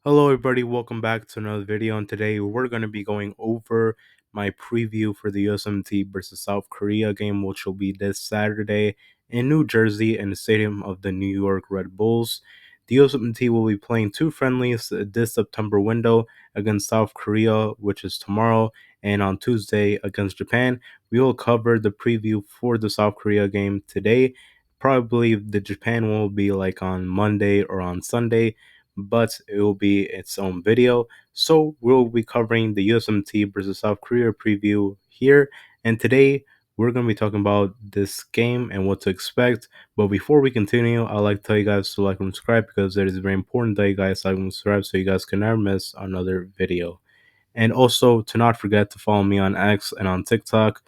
Hello, everybody. Welcome back to another video. And today we're going to be going over my preview for the USMNT versus South Korea game, which will be this Saturday in New Jersey in the stadium of the New York Red Bulls. The USMNT will be playing two friendlies this September window against South Korea, which is tomorrow, and on Tuesday against Japan. We will cover the preview for the South Korea game today. Probably the Japan one will be like on Monday or on Sunday, but it will be its own video. So we'll be covering the USMT versus South Korea preview here. And today we're going to be talking about this game and what to expect. But before we continue, I'd like to tell you guys to like and subscribe because it is very important that you guys like and subscribe so you guys can never miss another video. And also to not forget to follow me on X and on TikTok.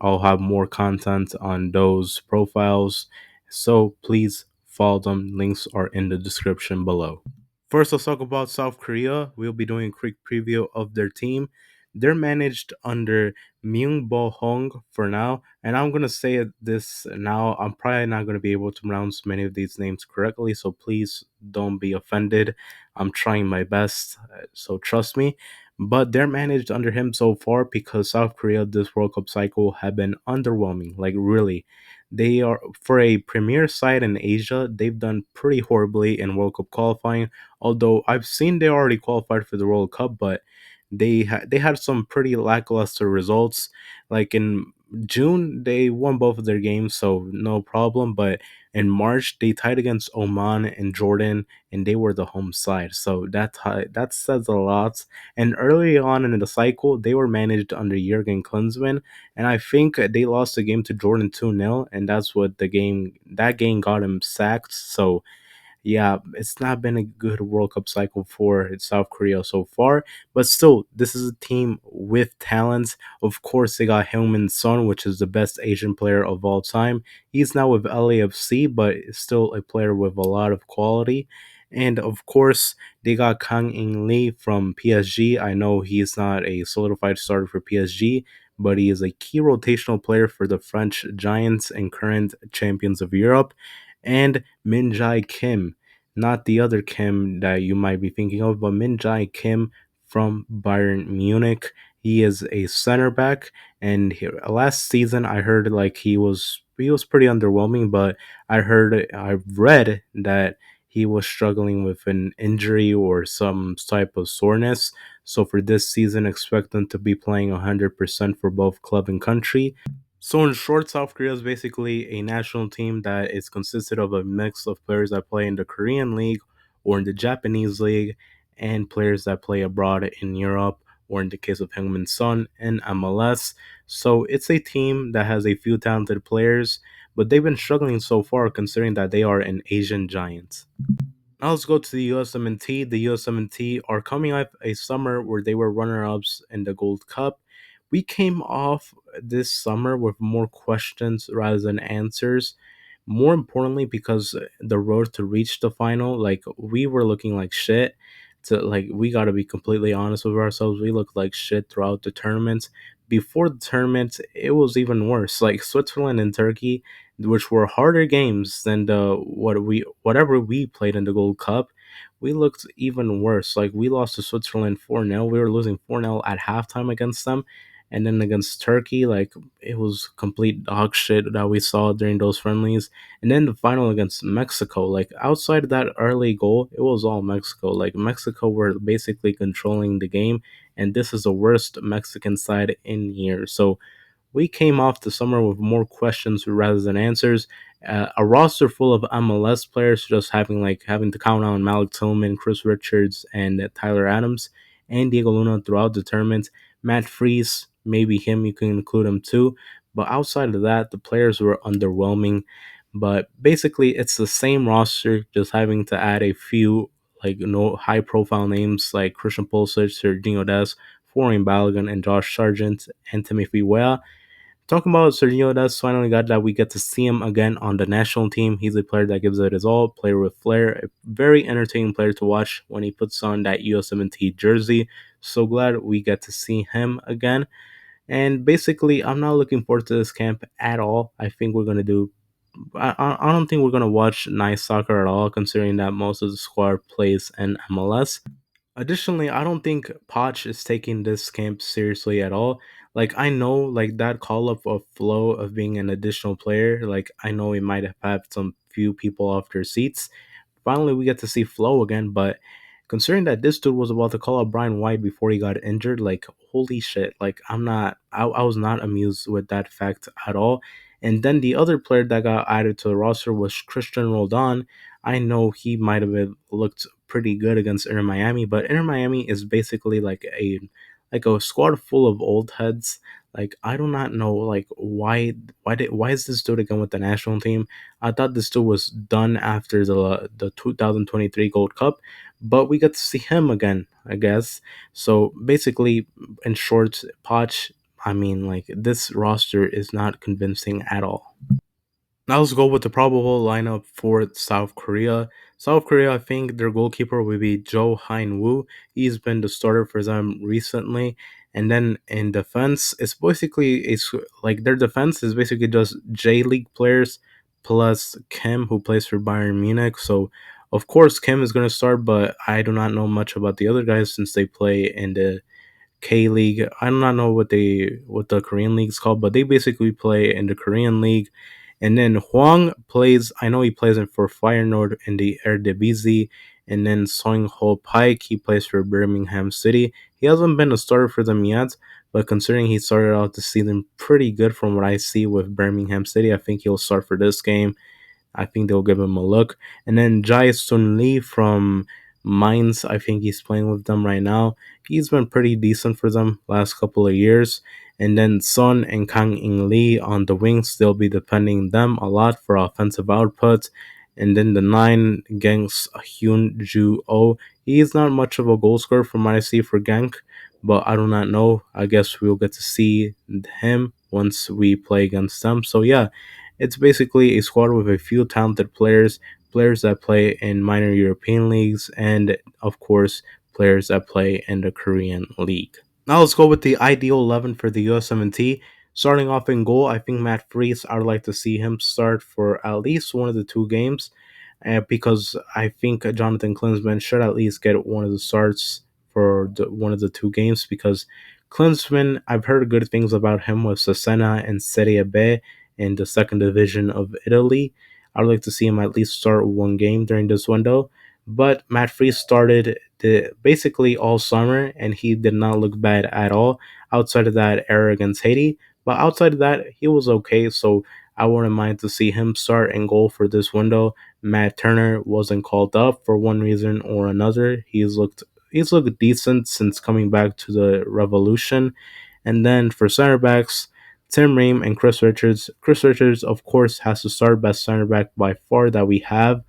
I'll have more content on those profiles. So please follow them. Links are in the description below. First, let's talk about South Korea. We'll be doing a quick preview of their team. They're managed under Myung Bo Hong for now, and I'm gonna say this now. I'm probably not gonna be able to pronounce many of these names correctly, so please don't be offended. I'm trying my best, so trust me. But they're managed under him so far because South Korea this World Cup cycle have been underwhelming. Like really, they are for a premier side in Asia. They've done pretty horribly in World Cup qualifying. Although I've seen they already qualified for the World Cup, but they had some pretty lackluster results. Like in June, they won both of their games, so no problem. But in March, they tied against Oman and Jordan, and they were the home side. So that says a lot. And early on in the cycle, they were managed under Jurgen Klinsmann, and I think they lost the game to Jordan 2-0, and that's what that game got him sacked. So yeah, it's not been a good World Cup cycle for South Korea so far, but still, this is a team with talent. Of course, they got Heung-min Son, which is the best Asian player of all time. He's now with LAFC, but still a player with a lot of quality. And of course, they got Kang In Lee from PSG. I know he's not a solidified starter for PSG, but he is a key rotational player for the French Giants and current champions of Europe. And Min Jae Kim, not the other Kim that you might be thinking of, but Min Jae Kim from Bayern Munich. He is a center back, and last season I heard like he was pretty underwhelming, but I've read that he was struggling with an injury or some type of soreness. So for this season, expect him to be playing 100% for both club and country. So in short, South Korea is basically a national team that is consisted of a mix of players that play in the Korean League or in the Japanese League and players that play abroad in Europe or in the case of Heung-min Son in MLS. So it's a team that has a few talented players, but they've been struggling so far considering that they are an Asian giant. Now let's go to the USMNT. The USMNT are coming off a summer where they were runner-ups in the Gold Cup. We came off this summer with more questions rather than answers. More importantly, because the road to reach the final, like we were looking like shit. To like, we got to be completely honest with ourselves. We looked like shit throughout the tournament. Before the tournament, it was even worse. Like Switzerland and Turkey, which were harder games than whatever we played in the Gold Cup, we looked even worse. Like we lost to Switzerland 4-0. We were losing 4-0 at halftime against them. And then against Turkey, like it was complete dog shit that we saw during those friendlies. And then the final against Mexico, like outside of that early goal, it was all Mexico. Like Mexico were basically controlling the game, and this is the worst Mexican side in years. So we came off the summer with more questions rather than answers. A roster full of MLS players, just having to count on Malik Tillman, Chris Richards, and Tyler Adams, and Diego Luna throughout the tournament. Matt Freese, maybe him, you can include him too. But outside of that, the players were underwhelming. But basically, it's the same roster, just having to add a few no high profile names like Christian Pulisic, Serginho Dest, Florian Balogun, and Josh Sargent, and Timothy Weah. Talking about Sergio Dest, finally got that we get to see him again on the national team. He's a player that gives it his all, player with flair, a very entertaining player to watch when he puts on that USMNT jersey. So glad we get to see him again. And basically, I'm not looking forward to this camp at all. I think we're gonna do. I don't think we're gonna watch nice soccer at all, considering that most of the squad plays in MLS. Additionally, I don't think Poch is taking this camp seriously at all. Like I know like that call up of Flow of being an additional player, like I know he might have had some few people off their seats. Finally we get to see Flow again, but considering that this dude was about to call up Brian White before he got injured, like holy shit. Like I was not amused with that fact at all. And then the other player that got added to the roster was Christian Roldan. I know he might have looked pretty good against Inter Miami, but Inter Miami is basically like a squad full of old heads. Like I do not know like why is this dude again with the national team? I thought this dude was done after the 2023 Gold Cup, but we got to see him again, I guess. So basically, in short, Poch, I mean, like this roster is not convincing at all. Now let's go with the probable lineup for South Korea. South Korea, I think their goalkeeper will be Jo Hein Woo. He's been the starter for them recently. And then in defense, it's like their defense is basically just J League players plus Kim, who plays for Bayern Munich. So of course Kim is gonna start, but I do not know much about the other guys since they play in the K League. I do not know what the Korean league is called, but they basically play in the Korean league. And then Huang plays. I know he plays in for Feyenoord in the Eredivisie. And then Song Ho Pike, he plays for Birmingham City. He hasn't been a starter for them yet, but considering he started out the season pretty good from what I see with Birmingham City, I think he'll start for this game. I think they'll give him a look. And then Jai Sun Lee from Mainz, I think he's playing with them right now. He's been pretty decent for them last couple of years. And then Son and Kang In Lee on the wings, they'll be depending them a lot for offensive output. And then the nine, Genks Hyun Ju Oh. He's not much of a goal scorer from what I see for Genk, but I do not know. I guess we'll get to see him once we play against them. So yeah, it's basically a squad with a few talented players, players that play in minor European leagues, and of course, players that play in the Korean league. Now let's go with the ideal 11 for the USMNT. Starting off in goal, I think Matt Freese, I'd like to see him start for at least one of the two games because I think Jonathan Klinsmann should at least get one of the starts for one of the two games because Klinsmann, I've heard good things about him with Cesena and Serie B in the second division of Italy. I'd like to see him at least start one game during this window. But Matt Freese started basically all summer, and he did not look bad at all outside of that error against Haiti. But outside of that, he was okay. So I wouldn't mind to see him start and goal for this window. Matt Turner wasn't called up for one reason or another. He's looked decent since coming back to the Revolution. And then for center backs, Tim Ream and Chris Richards. Chris Richards, of course, has to start best center back by far that we have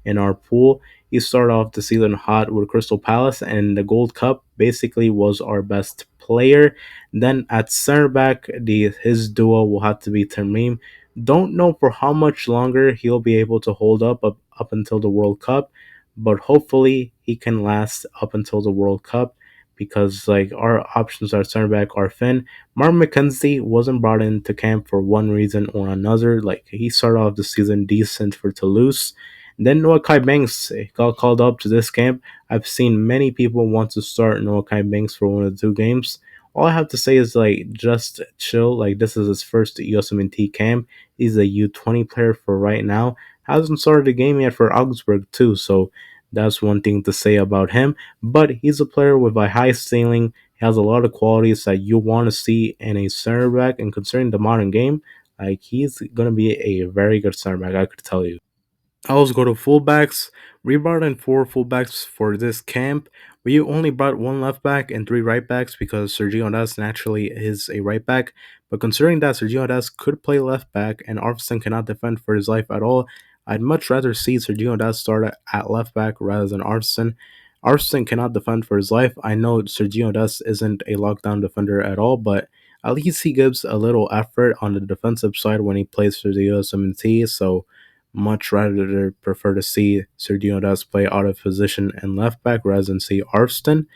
in our pool. He started off the season hot with Crystal Palace, and the Gold Cup basically was our best player. Then at center back, his duo will have to be Tim Ream. Don't know for how much longer he'll be able to hold up until the World Cup, but hopefully he can last up until the World Cup because like our options at center back are Finn. Martin McKenzie wasn't brought into camp for one reason or another. Like he started off the season decent for Toulouse. And then Noah Kai Banks got called up to this camp. I've seen many people want to start Noah Kai Banks for one of the two games. All I have to say is like just chill. Like this is his first USMNT camp. He's a U20 player for right now. Hasn't started the game yet for Augsburg too, so that's one thing to say about him. But he's a player with a high ceiling. He has a lot of qualities that you want to see in a center back. And considering the modern game, like he's gonna be a very good center back, I could tell you. I always go to fullbacks. We brought in four fullbacks for this camp. We only brought one left back and three right backs because Sergio Des naturally is a right back. But considering that Sergio Des could play left back and Arvston cannot defend for his life at all, I'd much rather see Sergio Des start at left back rather than Arvston. Arvston cannot defend for his life. I know Sergio Des isn't a lockdown defender at all, but at least he gives a little effort on the defensive side when he plays for the USMNT. So much rather prefer to see Sergio Des play out of position and left back rather than see Arvston.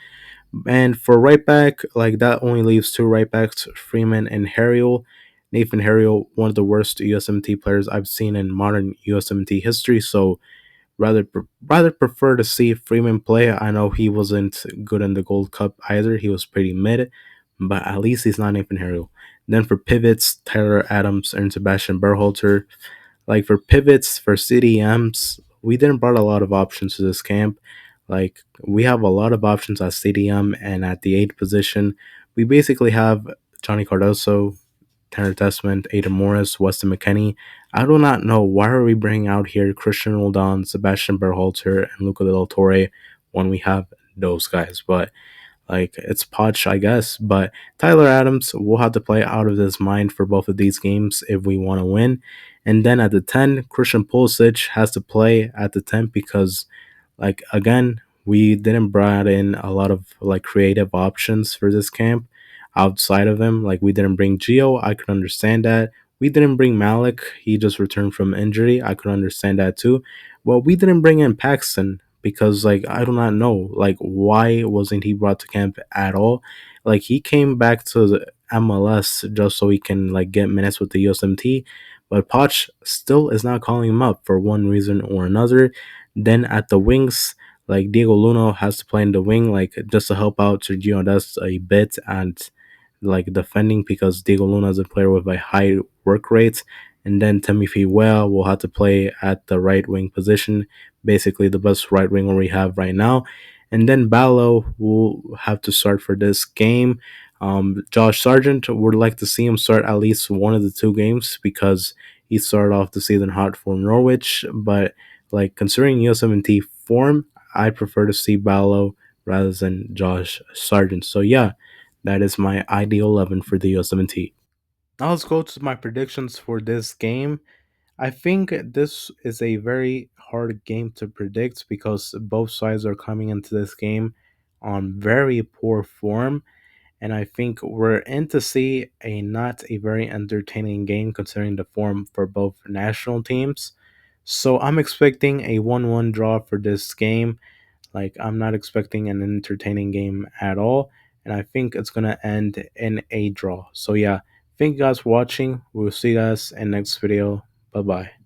And for right back, like that only leaves two right backs, Freeman and Harriel. Nathan Harriel, one of the worst USMT players I've seen in modern USMT history. So rather prefer to see Freeman play. I know he wasn't good in the Gold Cup either. He was pretty mid, but at least he's not Nathan Harrell. Then for pivots, Tyler Adams and Sebastian Berhalter. Like for pivots for CDMs, we didn't brought a lot of options to this camp. Like we have a lot of options at CDM and at the 8 position. We basically have Johnny Cardoso, Tanner Testament, Aiden Morris, Weston McKenney. I do not know why are we bringing out here Christian Roldan, Sebastian Berhalter, and Luca Del Torre when we have those guys. But like it's Poch, I guess. But Tyler Adams will have to play out of his mind for both of these games if we want to win. And then at the 10, Christian Pulisic has to play at the 10 because like again, we didn't bring in a lot of like creative options for this camp outside of him. Like we didn't bring Gio, I could understand that. We didn't bring Malik, he just returned from injury. I could understand that too. Well, we didn't bring in Paxton because like I do not know like why wasn't he brought to camp at all? Like he came back to the MLS just so he can like get minutes with the USMT, but Poch still is not calling him up for one reason or another. Then at the wings, like Diego Luna has to play in the wing, like just to help out Sergio Dest a bit and like defending because Diego Luna is a player with a high work rate. And then Timothy Well will have to play at the right wing position, basically the best right winger we have right now. And then Ballo will have to start for this game. Josh Sargent would like to see him start at least one of the 2 games because he started off the season hot for Norwich, but like considering USMNT form, I prefer to see Ballo rather than Josh Sargent. So yeah, that is my ideal 11 for the USMNT. Now let's go to my predictions for this game. I think this is a very hard game to predict because both sides are coming into this game on very poor form. And I think we're in to see a not a very entertaining game considering the form for both national teams. So I'm expecting a 1-1 draw for this game. Like I'm not expecting an entertaining game at all, and I think it's gonna end in a draw. So yeah, thank you guys for watching. We'll see you guys in next video. Bye bye.